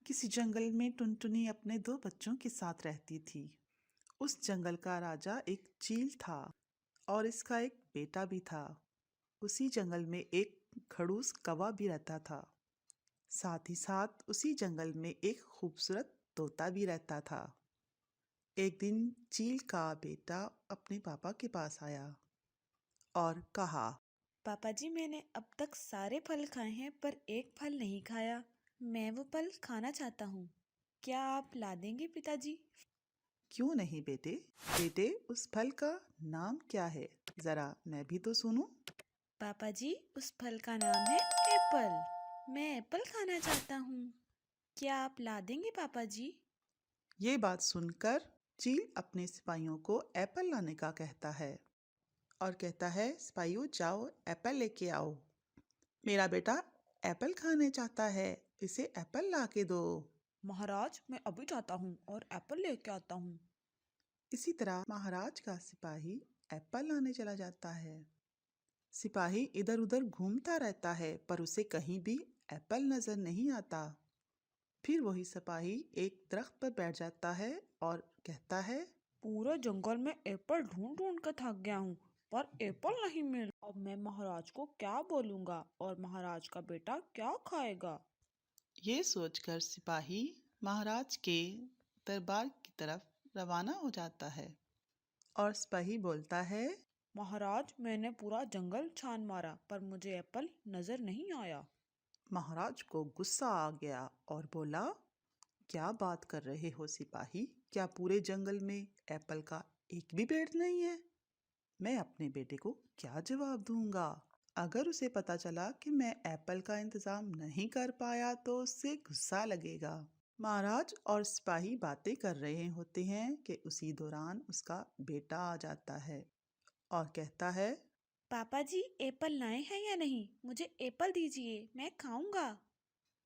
किसी जंगल में टुनटुनी अपने दो बच्चों के साथ रहती थी। उस जंगल का राजा एक चील था और इसका एक बेटा भी था। उसी जंगल में एक खड़ूस कौवा भी रहता था। साथ ही साथ उसी जंगल में एक खूबसूरत तोता भी रहता था। एक दिन चील का बेटा अपने पापा के पास आया और कहा, पापा जी, मैंने अब तक सारे फल खाए हैं पर एक फल नहीं खाया। मैं वो फल खाना चाहता हूँ। क्या आप ला देंगे पिताजी? क्यों नहीं बेटे। बेटे, उस फल का नाम क्या है? जरा मैं भी तो सुनूं। पापा जी, उस फल का नाम है एप्पल। मैं एप्पल खाना चाहता हूँ। क्या आप ला देंगे पापा जी? ये बात सुनकर चील अपने सिपाहियों को एप्पल लाने का कहता है और कहता है, सिपाहियों जाओ एप्पल लेके आओ। मेरा बेटा एप्पल खाने चाहता है, इसे एप्पल ला के दो। महाराज, मैं अभी जाता हूँ और एप्पल लेके आता हूँ। इसी तरह महाराज का सिपाही एप्पल लाने चला जाता है। सिपाही इधर उधर घूमता रहता है पर उसे कहीं भी एप्पल नजर नहीं आता। फिर वही सिपाही एक दरख्त पर बैठ जाता है और कहता है, पूरे जंगल में एप्पल ढूंढ ढूंढ कर थक गया हूँ पर एप्पल नहीं मिल। अब मैं महाराज को क्या बोलूँगा और महाराज का बेटा क्या खाएगा? ये सोचकर सिपाही महाराज के दरबार की तरफ रवाना हो जाता है और सिपाही बोलता है, महाराज, मैंने पूरा जंगल छान मारा पर मुझे एप्पल नजर नहीं आया। महाराज को गुस्सा आ गया और बोला, क्या बात कर रहे हो सिपाही? क्या पूरे जंगल में एप्पल का एक भी पेड़ नहीं है? मैं अपने बेटे को क्या जवाब दूंगा? अगर उसे पता चला कि मैं एप्पल का इंतजाम नहीं कर पाया तो उससे गुस्सा लगेगा। महाराज और सिपाही बातें कर रहे होते हैं कि उसी दौरान उसका बेटा आ जाता है और कहता है, पापा जी, एप्पल लाए हैं या नहीं? मुझे एप्पल दीजिए, मैं खाऊंगा।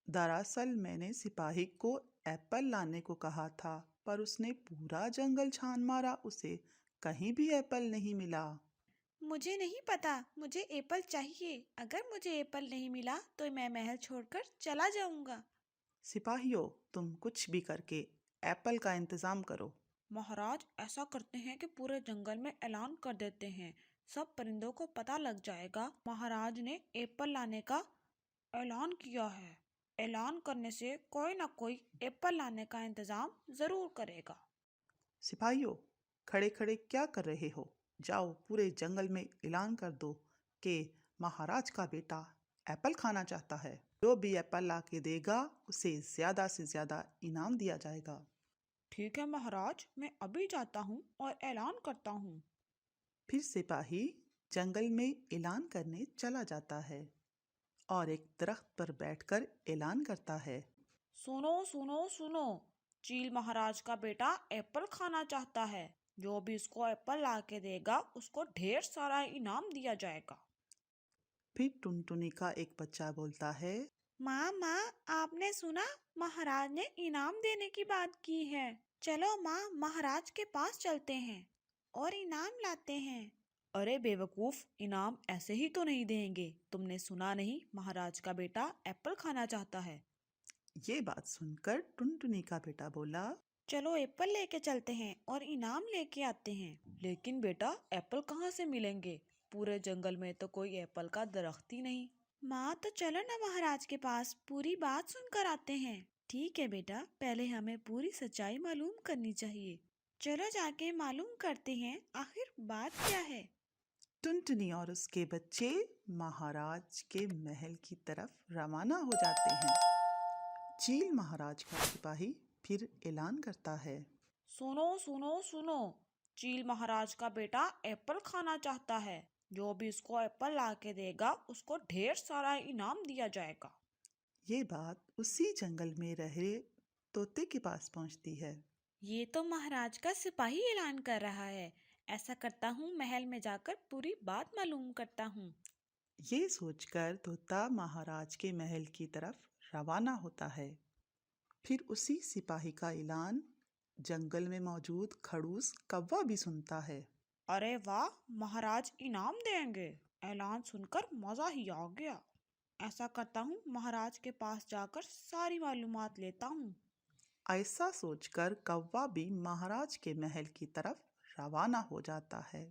दरअसल मैंने सिपाही को एप्पल लाने को कहा था पर उसने पूरा जंगल छान मारा, उसे कहीं भी एप्पल नहीं मिला। मुझे नहीं पता, मुझे एप्पल चाहिए। अगर मुझे एप्पल नहीं मिला तो मैं महल छोड़कर चला जाऊंगा। सिपाहियों, तुम कुछ भी करके एप्पल का इंतजाम करो। महाराज, ऐसा करते हैं कि पूरे जंगल में ऐलान कर देते हैं। सब परिंदों को पता लग जाएगा महाराज ने एप्पल लाने का ऐलान किया है। ऐलान करने से कोई ना कोई एप्पल लाने का इंतजाम जरूर करेगा। सिपाहियों, खड़े खड़े क्या कर रहे हो? जाओ पूरे जंगल में ऐलान कर दो कि महाराज का बेटा एप्पल खाना चाहता है। जो भी एप्पल ला के देगा उसे ज्यादा से ज्यादा इनाम दिया जाएगा। ठीक है महाराज, मैं अभी जाता हूँ और ऐलान करता हूँ। फिर सिपाही जंगल में ऐलान करने चला जाता है और एक दरख्त पर बैठकर ऐलान करता है, सुनो सुनो सुनो, चील महाराज का बेटा एप्पल खाना चाहता है। जो भी इसको एप्पल ला के देगा उसको ढेर सारा इनाम दिया जाएगा। फिर टुनटुनी का एक बच्चा बोलता है, माँ माँ, आपने सुना? महाराज ने इनाम देने की बात की है। चलो माँ, महाराज के पास चलते हैं और इनाम लाते हैं। अरे बेवकूफ, इनाम ऐसे ही तो नहीं देंगे। तुमने सुना नहीं, महाराज का बेटा एप्पल खाना चाहता है। ये बात सुनकर टुनटुनी का बेटा बोला, चलो एप्पल लेके चलते हैं और इनाम लेके आते हैं। लेकिन बेटा, एप्पल कहाँ से मिलेंगे? पूरे जंगल में तो कोई एप्पल का दरख्त ही नहीं। माँ, तो चलो ना महाराज के पास, पूरी बात सुनकर आते हैं। ठीक है बेटा, पहले हमें पूरी सच्चाई मालूम करनी चाहिए। चलो जाके मालूम करते हैं आखिर बात क्या है। टुनटुनी और उसके बच्चे महाराज के महल की तरफ रवाना हो जाते हैं। चील महाराज का सिपाही फिर ऐलान करता है, सुनो सुनो सुनो, चील महाराज का बेटा एप्पल खाना चाहता है। जो भी इसको एप्पल ला के देगा उसको ढेर सारा इनाम दिया जाएगा। ये बात उसी जंगल में रहे तोते के पास पहुंचती है। ये तो महाराज का सिपाही ऐलान कर रहा है। ऐसा करता हूँ, महल में जाकर पूरी बात मालूम करता हूँ। ये सोचकर तोता महाराज के महल की तरफ रवाना होता है। फिर उसी सिपाही का ऐलान जंगल में मौजूद खड़ूस कौवा भी सुनता है। अरे वाह, महाराज इनाम देंगे। ऐलान सुनकर मजा ही आ गया। ऐसा करता हूँ, महाराज के पास जाकर सारी मालूमात लेता हूँ। ऐसा सोचकर कौवा भी महाराज के महल की तरफ रवाना हो जाता है।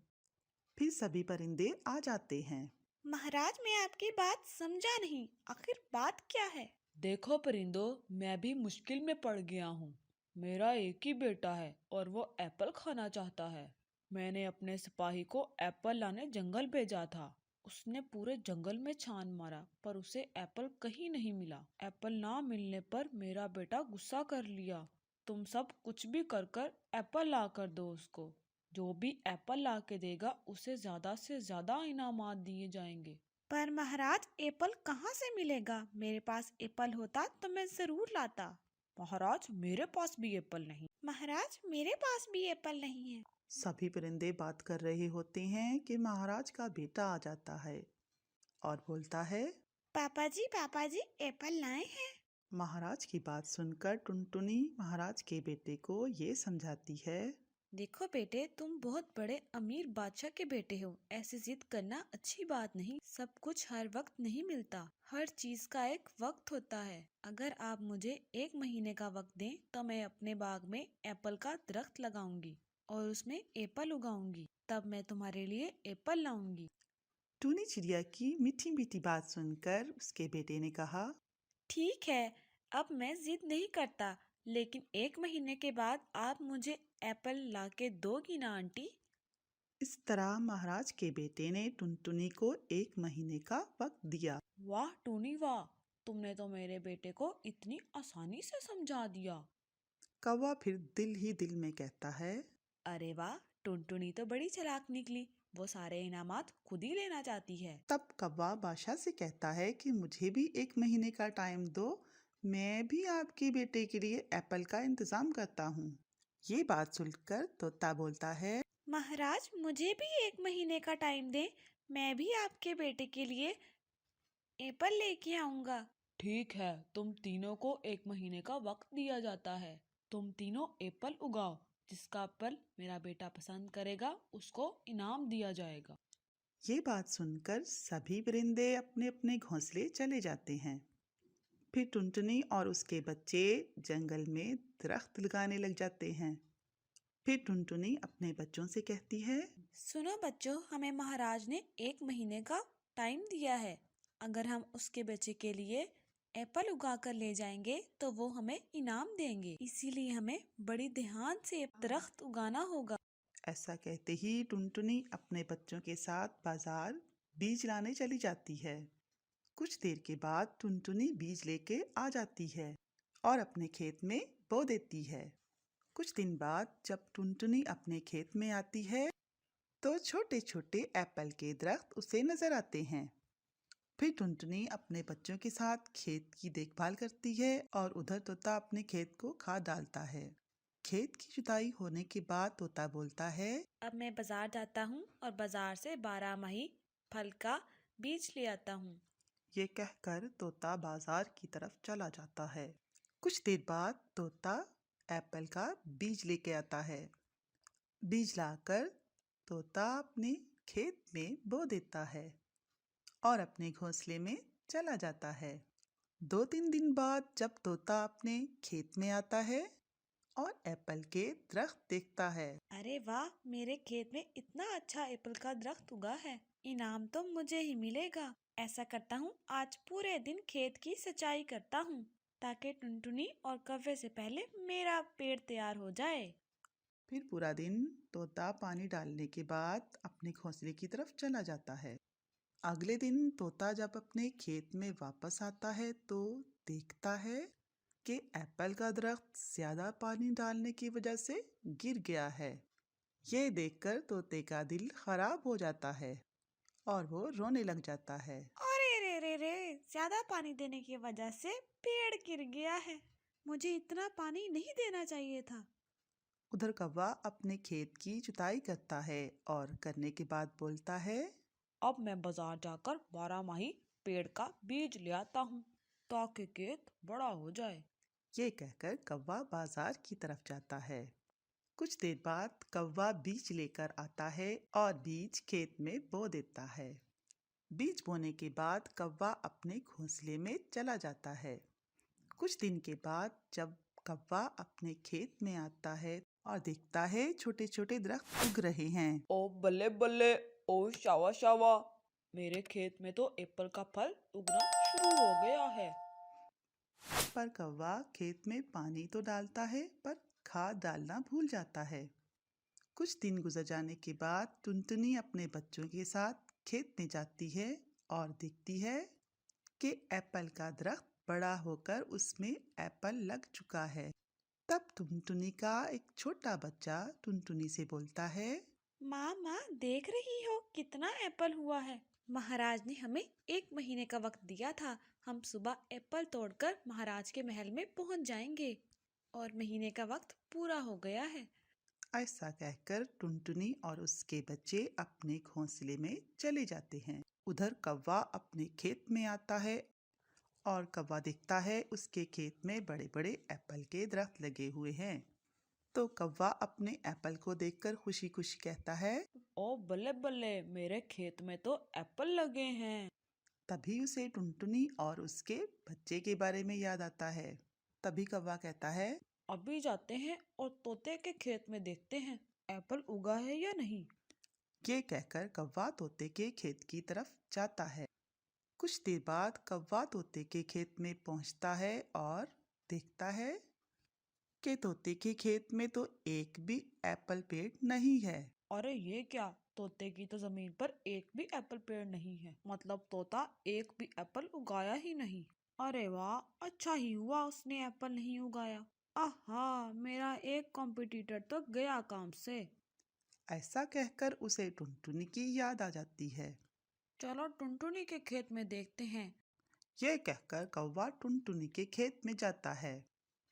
फिर सभी परिंदे आ जाते हैं। महाराज, मैं आपकी बात समझा नहीं, आखिर बात क्या है? देखो परिंदो, मैं भी मुश्किल में पड़ गया हूँ। मेरा एक ही बेटा है और वो एप्पल खाना चाहता है। मैंने अपने सिपाही को एप्पल लाने जंगल भेजा था। उसने पूरे जंगल में छान मारा पर उसे एप्पल कहीं नहीं मिला। एप्पल ना मिलने पर मेरा बेटा गुस्सा कर लिया। तुम सब कुछ भी कर कर एप्पल ला कर दो उसको। जो भी एप्पल ला के देगा उसे ज्यादा से ज्यादा इनामात दिए जाएंगे। पर महाराज, एप्पल कहाँ से मिलेगा? मेरे पास एप्पल होता तो मैं जरूर लाता। महाराज, मेरे पास भी एप्पल नहीं। महाराज, मेरे पास भी एप्पल नहीं है। सभी परिंदे बात कर रहे होते हैं कि महाराज का बेटा आ जाता है और बोलता है, पापा जी, एप्पल लाए हैं। महाराज की बात सुनकर टुनटुनी महाराज के बेटे को ये समझाती है, देखो बेटे, तुम बहुत बड़े अमीर बादशाह के बेटे हो। ऐसी जिद करना अच्छी बात नहीं। सब कुछ हर वक्त नहीं मिलता। हर चीज का एक वक्त होता है। अगर आप मुझे 1 महीने का वक्त दें तो मैं अपने बाग में एप्पल का दरख्त लगाऊंगी और उसमें एप्पल उगाऊंगी। तब मैं तुम्हारे लिए एप्पल लाऊंगी। टूनी चिड़िया की मीठी मीठी बात सुनकर उसके बेटे ने कहा, ठीक है, अब मैं जिद नहीं करता, लेकिन 1 महीने के बाद आप मुझे एप्पल लाके दोगी ना आंटी? इस तरह महाराज के बेटे ने टुनटुनी को 1 महीने का वक्त दिया। वाह टूनी वाह, तुमने तो मेरे बेटे को इतनी आसानी से समझा दिया। कौवा फिर दिल ही दिल में कहता है, अरे वाह, टुनटुनी तो बड़ी चालाक निकली। वो सारे इनामात खुद ही लेना चाहती है। तब कौवा बादशाह से कहता है कि मुझे भी 1 महीने का टाइम दो, मैं भी आपके बेटे के लिए एप्पल का इंतजाम करता हूँ। ये बात सुनकर तोता बोलता है, महाराज, मुझे भी 1 महीने का टाइम दें, मैं भी आपके बेटे के लिए एप्पल लेके आऊंगा। ठीक है, तुम तीनों को 1 महीने का वक्त दिया जाता है। तुम तीनों एप्पल उगाओ। जिसका एप्पल मेरा बेटा पसंद करेगा उसको इनाम दिया जाएगा। ये बात सुनकर सभी परिंदे अपने अपने घोंसले चले जाते हैं। फिर टुनटुनी और उसके बच्चे जंगल में दरख्त लगाने लग जाते हैं। फिर टुनटुनी अपने बच्चों से कहती है, सुनो बच्चों, हमें महाराज ने 1 महीने का टाइम दिया है। अगर हम उसके बच्चे के लिए एप्पल उगा कर ले जाएंगे तो वो हमें इनाम देंगे। इसीलिए हमें बड़ी ध्यान से दरख्त उगाना होगा। ऐसा कहते ही टुनटुनी अपने बच्चों के साथ बाजार बीज लाने चली जाती है। कुछ देर के बाद टुनटुनी बीज लेके आ जाती है और अपने खेत में बो देती है। कुछ दिन बाद जब टुनटुनी अपने खेत में आती है तो छोटे छोटे एप्पल के दरख्त उसे नजर आते हैं। फिर टुनटुनी अपने बच्चों के साथ खेत की देखभाल करती है और उधर तोता अपने खेत को खाद डालता है। खेत की जुताई होने के बाद तोता बोलता है, अब मैं बाजार जाता हूँ और बाजार से 12 माही फल का बीज ले आता हूँ। ये कहकर तोता बाजार की तरफ चला जाता है। कुछ देर बाद तोता एप्पल का बीज लेके आता है। बीज लाकर तोता अपने खेत में बो देता है और अपने घोंसले में चला जाता है। 2-3 दिन बाद जब तोता अपने खेत में आता है और एप्पल के दरख्त देखता है, अरे वाह, मेरे खेत में इतना अच्छा एप्पल का दरख्त उगा है। इनाम तो मुझे ही मिलेगा। ऐसा करता हूँ, आज पूरे दिन खेत की सिंचाई करता हूँ ताकि टुनटुनी और कव्वे से पहले मेरा पेड़ तैयार हो जाए। फिर पूरा दिन तोता पानी डालने के बाद अपने घोंसले की तरफ चला जाता है। अगले दिन तोता जब अपने खेत में वापस आता है तो देखता है कि एप्पल का दरख्त ज्यादा पानी डालने की वजह से गिर गया है। ये देखकर तोते का दिल खराब हो जाता है और वो रोने लग जाता है। अरे रे रे रे, ज्यादा पानी देने की वजह से पेड़ गिर गया है। मुझे इतना पानी नहीं देना चाहिए था। उधर कौवा अपने खेत की जुताई करता है और करने के बाद बोलता है, अब मैं बाजार जाकर 12 माही पेड़ का बीज ले आता हूँ ताकि खेत बड़ा हो जाए। ये कहकर कौवा बाजार की तरफ जाता है। कुछ देर बाद कौवा बीज लेकर आता है और बीज खेत में बो देता है। बीज बोने के बाद कौवा अपने घोंसले में चला जाता है। कुछ दिन के बाद जब कौवा अपने खेत में आता है और देखता है छोटे छोटे दरख्त उग रहे हैं। ओ बल्ले बल्ले, ओ शावा शावा, मेरे खेत में तो एप्पल का फल उगना शुरू हो गया है। पर कौवा खेत में पानी तो डालता है पर खाद डालना भूल जाता है। कुछ दिन गुजर जाने के बाद टुनटुनी अपने बच्चों के साथ खेत में जाती है और देखती है कि एप्पल का दरख्त बड़ा होकर उसमें एप्पल लग चुका है। तब टुनटुनी का एक छोटा बच्चा टुनटुनी से बोलता है, माँ माँ, देख रही हो कितना एप्पल हुआ है। महाराज ने हमें 1 महीने का वक्त दिया था। हम सुबह एप्पल तोड़कर महाराज के महल में पहुंच जाएंगे और महीने का वक्त पूरा हो गया है। ऐसा कहकर टुनटुनी और उसके बच्चे अपने घोंसले में चले जाते हैं। उधर कौवा अपने खेत में आता है और कौवा देखता है उसके खेत में बड़े बड़े एप्पल के दरख्त लगे हुए हैं। तो कौवा अपने एप्पल को देखकर खुशी खुशी कहता है, ओ बल्ले बल्ले, मेरे खेत में तो एप्पल लगे हैं। तभी उसे टुनटुनी और उसके बच्चे के बारे में याद आता है। तभी कौवा कहता है, अभी जाते हैं और तोते के खेत में देखते हैं एप्पल उगा है या नहीं। ये कहकर कौवा तोते के खेत की तरफ जाता है। कुछ देर बाद कौवा तोते के खेत में पहुंचता है और देखता है कि तोते के खेत में तो एक भी एप्पल पेड़ नहीं है। अरे ये क्या, तोते की तो जमीन पर एक भी एप्पल पेड़ नहीं है। मतलब तोता एक भी एप्पल उगाया ही नहीं। अरे वाह, अच्छा ही हुआ उसने एप्पल नहीं उगाया। आहा, मेरा एक कॉम्पिटिटर तो गया काम से। ऐसा कहकर उसे टुनटुनी की याद आ जाती है। चलो टुनटुनी के खेत में देखते हैं। ये कहकर कौवा टुनटुनी के खेत में जाता है।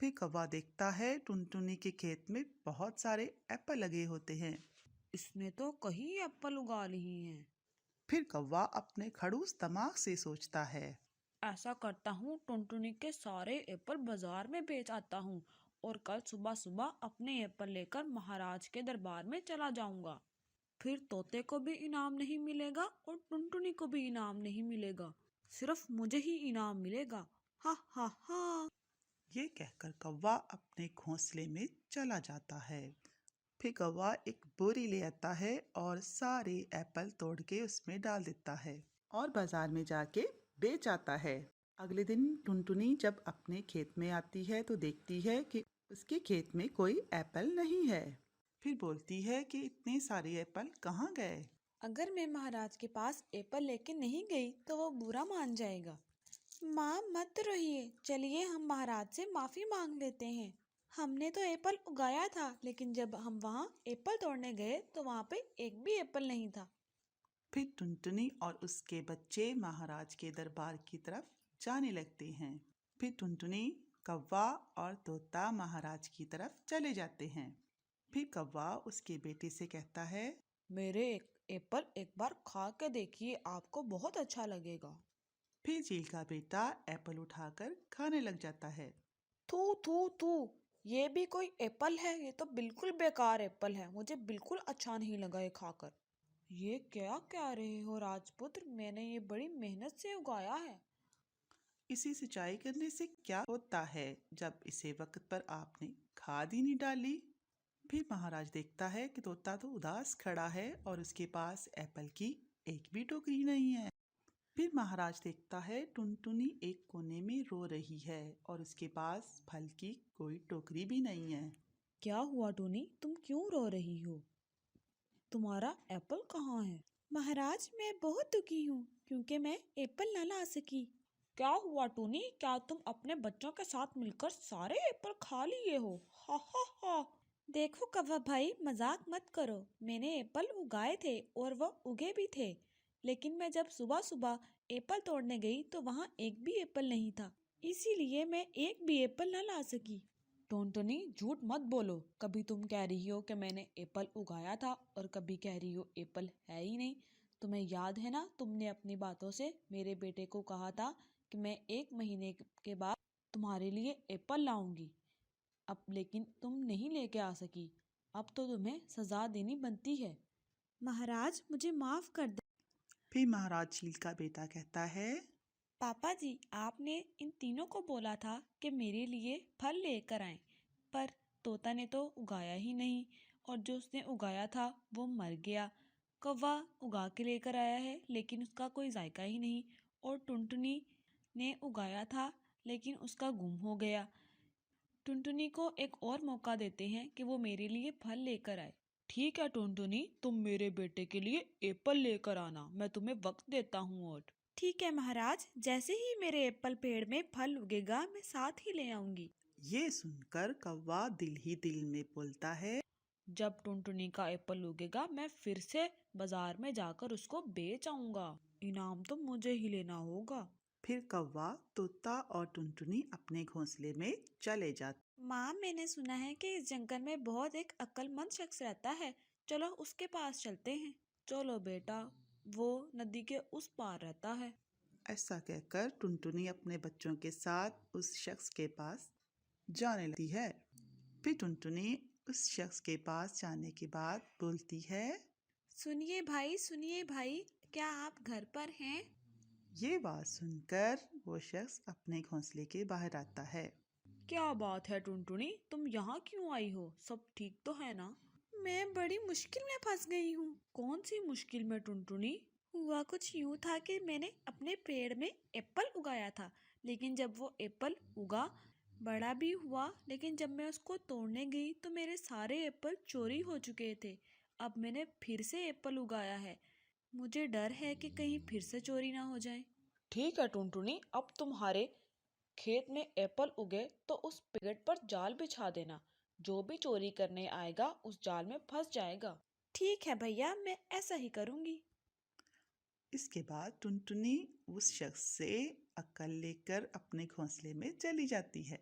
फिर कौवा देखता है टुनटुनी के खेत में बहुत सारे एप्पल लगे होते हैं। इसने तो कई एप्पल उगा लिए हैं। फिर कौवा अपने खड़ूस दिमाग से सोचता है, ऐसा करता हूँ, टुनटुनी के सारे एप्पल बाजार में बेच आता हूँ और कल सुबह सुबह अपने एप्पल लेकर महाराज के दरबार में चला जाऊंगा। फिर तोते को भी इनाम नहीं मिलेगा और टुनटुनी को भी इनाम नहीं मिलेगा, सिर्फ मुझे ही इनाम मिलेगा। हा हा हा। ये कहकर कौवा अपने घोंसले में चला जाता है। फिर कौवा एक बोरी ले आता है और सारे एप्पल तोड़ के उसमें डाल देता है और बाजार में जाके बेच आता है। अगले दिन टुनटुनी जब अपने खेत में आती है तो देखती है कि उसके खेत में कोई एप्पल नहीं है। फिर बोलती है कि इतने सारे एप्पल कहाँ गए। अगर मैं महाराज के पास एप्पल लेके नहीं गई तो वो बुरा मान जाएगा। माँ मत रोइए, चलिए हम महाराज से माफी मांग लेते हैं। हमने तो एप्पल उगाया था, लेकिन जब हम वहाँ एप्पल तोड़ने गए तो वहाँ पे एक भी एप्पल नहीं था। फिर टुनटुनी और उसके बच्चे महाराज के दरबार की तरफ जाने लगते हैं। फिर टुनटुनी, कौवा और तोता महाराज की तरफ चले जाते हैं। फिर कौवा उसके बेटे से कहता है, मेरे एप्पल एक बार खा के देखिए, आपको बहुत अच्छा लगेगा। फिर चील का बेटा एप्पल उठाकर खाने लग जाता है। थू थू थू, ये भी कोई एप्पल है? ये तो बिल्कुल बेकार एप्पल है, मुझे बिल्कुल अच्छा नहीं लगा ये खाकर। ये क्या कह रहे हो राजपुत्र, मैंने ये बड़ी मेहनत से उगाया है। इसी सिंचाई करने से क्या होता है जब इसे वक्त पर आपने खाद ही नहीं डाली। फिर महाराज देखता है कि तोता तो उदास खड़ा है और उसके पास एप्पल की एक भी टोकरी नहीं है। फिर महाराज देखता है टुनटुनी एक कोने में रो रही है और उसके पास फल की कोई टोकरी भी नहीं है। क्या हुआ टूनी, तुम क्यों रो रही हो? तुम्हारा एप्पल कहाँ है? महाराज, मैं बहुत दुखी हूँ क्योंकि मैं एप्पल न ला सकी। क्या हुआ टूनी, क्या तुम अपने बच्चों के साथ मिलकर सारे एप्पल खा लिए हो? हा हा हा। देखो कौवा भाई, मजाक मत करो। मैंने एप्पल उगाए थे और वो उगे भी थे, लेकिन मैं जब सुबह सुबह एप्पल तोड़ने गई तो वहाँ एक भी एप्पल नहीं था, इसीलिए मैं एक भी एप्पल न ला सकी। टोनटनी, झूठ मत बोलो। कभी तुम कह रही हो कि मैंने एप्पल उगाया था और कभी कह रही हो एप्पल है ही नहीं। तुम्हें याद है ना, तुमने अपनी बातों से मेरे बेटे को कहा था कि मैं 1 महीने के बाद तुम्हारे लिए एप्पल लाऊंगी। अब लेकिन तुम नहीं लेके आ सकी। अब तो तुम्हें सजा देनी बनती है। महाराज, मुझे माफ कर दे। फिर महाराज चील का बेटा कहता है, पापा जी, आपने इन तीनों को बोला था कि मेरे लिए फल लेकर आएं, पर तोता ने तो उगाया ही नहीं, और जो उसने उगाया था वो मर गया। कौवा उगा के लेकर आया है लेकिन उसका कोई जायका ही नहीं, और टुनटुनी ने उगाया था लेकिन उसका गुम हो गया। टुनटुनी को एक और मौका देते हैं कि वो मेरे लिए फल लेकर आए। ठीक है टुनटुनी, तुम मेरे बेटे के लिए एप्पल लेकर आना, मैं तुम्हें वक्त देता हूँ। और ठीक है महाराज, जैसे ही मेरे एप्पल पेड़ में फल उगेगा मैं साथ ही ले आऊंगी। ये सुनकर कौवा दिल ही दिल में बोलता है, जब टुनटुनी का एप्पल उगेगा मैं फिर से बाजार में जाकर उसको बेच आऊंगा। इनाम तो मुझे ही लेना होगा। फिर कौवा, तोता और टुनटुनी अपने घोंसले में चले जाते। माँ, मैंने सुना है कि इस जंगल में बहुत एक अक्लमंद शख्स रहता है, चलो उसके पास चलते हैं। चलो बेटा, वो नदी के उस पार रहता है। ऐसा कहकर टुनटुनी अपने बच्चों के साथ उस शख्स के पास जाने लगती है। फिर टुनटुनी उस शख्स के पास जाने के बाद बोलती है, सुनिए भाई, क्या आप घर पर हैं? ये बात सुनकर वो शख्स अपने घोंसले के बाहर आता है। क्या बात है टुनटुनी, तुम यहाँ क्यों आई हो? सब ठीक तो है ना? मैं बड़ी मुश्किल में फंस गई हूँ। कौन सी मुश्किल में टुनटुनी? हुआ कुछ यूँ था कि मैंने अपने पेड़ में एप्पल उगाया था, लेकिन जब वो एप्पल उगा, बड़ा भी हुआ, लेकिन जब मैं उसको तोड़ने गई तो मेरे सारे एप्पल चोरी हो चुके थे। अब मैंने फिर से एप्पल उगाया है, मुझे डर है कि कहीं फिर से चोरी ना हो जाए। ठीक है टुनटुनी, अब तुम्हारे खेत में एप्पल उगे तो उस पेड़ पर जाल बिछा देना, जो भी चोरी करने आएगा उस जाल में फंस जाएगा। ठीक है भैया, मैं ऐसा ही करूंगी। इसके बाद टुनटुनी उस शख्स से अक्ल लेकर अपने घोंसले में चली जाती है।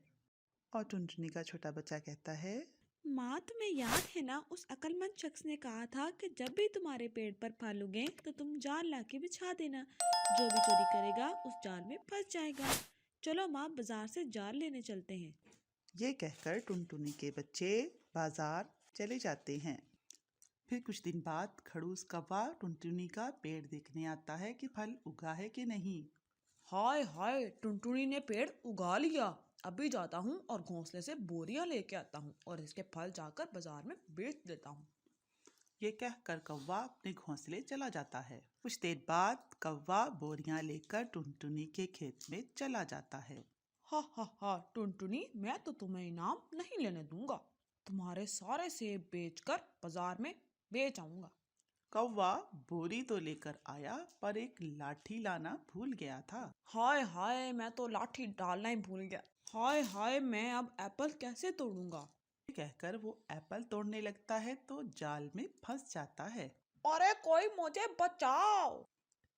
और टुनटुनी का छोटा बच्चा कहता है, माँ, तुम्हें याद है ना, उस अक्लमंद शख्स ने कहा था कि जब भी तुम्हारे पेड़ पर फल उगे तो तुम जाल लाके बिछा देना, जो भी चोरी करेगा उस जाल में फंस जाएगा। चलो माँ, बाजार से जाल लेने चलते हैं। ये कहकर टुनटुनी के बच्चे बाजार चले जाते हैं। फिर कुछ दिन बाद खड़ूस कौवा टुनटुनी का पेड़ देखने आता है कि फल उगा है कि नहीं। हाय हाय, टुनटुनी ने पेड़ उगा लिया। अभी जाता हूँ और घोंसले से बोरियां लेके आता हूँ और इसके फल जाकर बाजार में बेच देता हूँ। ये कहकर कौवा अपने घोंसले चला जाता है। कुछ देर बाद कौवा बोरियां लेकर टुनटुनी के खेत में चला जाता है। हा, टुनटुनी, मैं तो तुम्हें इनाम नहीं लेने दूंगा। तुम्हारे सारे सेब बेचकर बाजार में बेच आऊंगा। कौवा बोरी तो लेकर आया पर एक लाठी लाना भूल गया था। हाय हाय, मैं तो लाठी डालना ही भूल गया। हाय हाय, मैं अब एप्पल कैसे तोड़ूंगा? ये कहकर वो एप्पल तोड़ने लगता है तो जाल में फंस जाता है। अरे कोई मुझे बचाओ!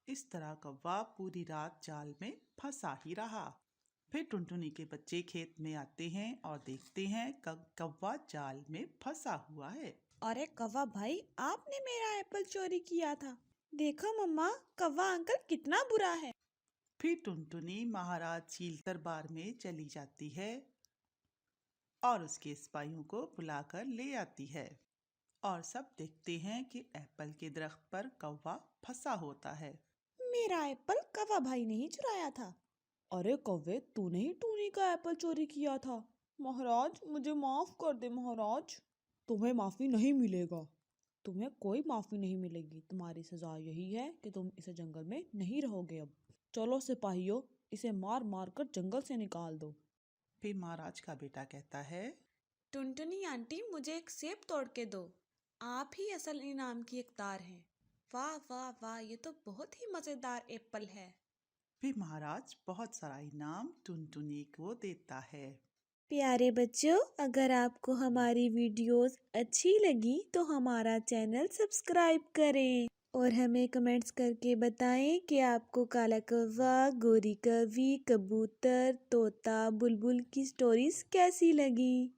इस तरह कौवा पूरी रात जाल में फंसा ही रहा। फिर टुनटुनी के बच्चे खेत में आते हैं और देखते हैं कौवा जाल में फंसा हुआ है। अरे कौवा भाई, आपने मेरा एप्पल चोरी किया था। देखो मम्मा, कौवा अंकल कितना बुरा है। फिर टुनटुनी महाराज चील दरबार में चली जाती है और उसके सिपाहियों को बुलाकर ले आती है। और सब देखते हैं कि एप्पल के दरख्त पर कौवा फंसा होता है। मेरा एप्पल कौवा भाई ने ही चुराया था। अरे कौवे, तूने ही टूनी का एप्पल चोरी किया था। महाराज, मुझे माफ कर दे महाराज। तुम्हें माफी नहीं मिलेगा। तुम्हें कोई माफी नहीं मिलेगी। तुम्हारी सजा यही है कि तुम इस जंगल में नहीं रहोगे अब। चलो सिपाहियों, इसे मार मार कर जंगल से निकाल दो। फिर महाराज का बेटा कहता है, टुनटुनी आंटी, मुझे एक सेब तोड़ के दो। आप ही असल इनाम की हकदार हैं। वाह वाह वाह, ये तो बहुत ही मजेदार एप्पल है। फिर महाराज बहुत सारा इनाम टुनटुनी को देता है। प्यारे बच्चों, अगर आपको हमारी वीडियोस अच्छी लगी तो हमारा चैनल सब्सक्राइब करें और हमें कमेंट्स करके बताएं कि आपको काला कौवा, गोरी कौवी, कबूतर, तोता, बुलबुल की स्टोरीज कैसी लगी।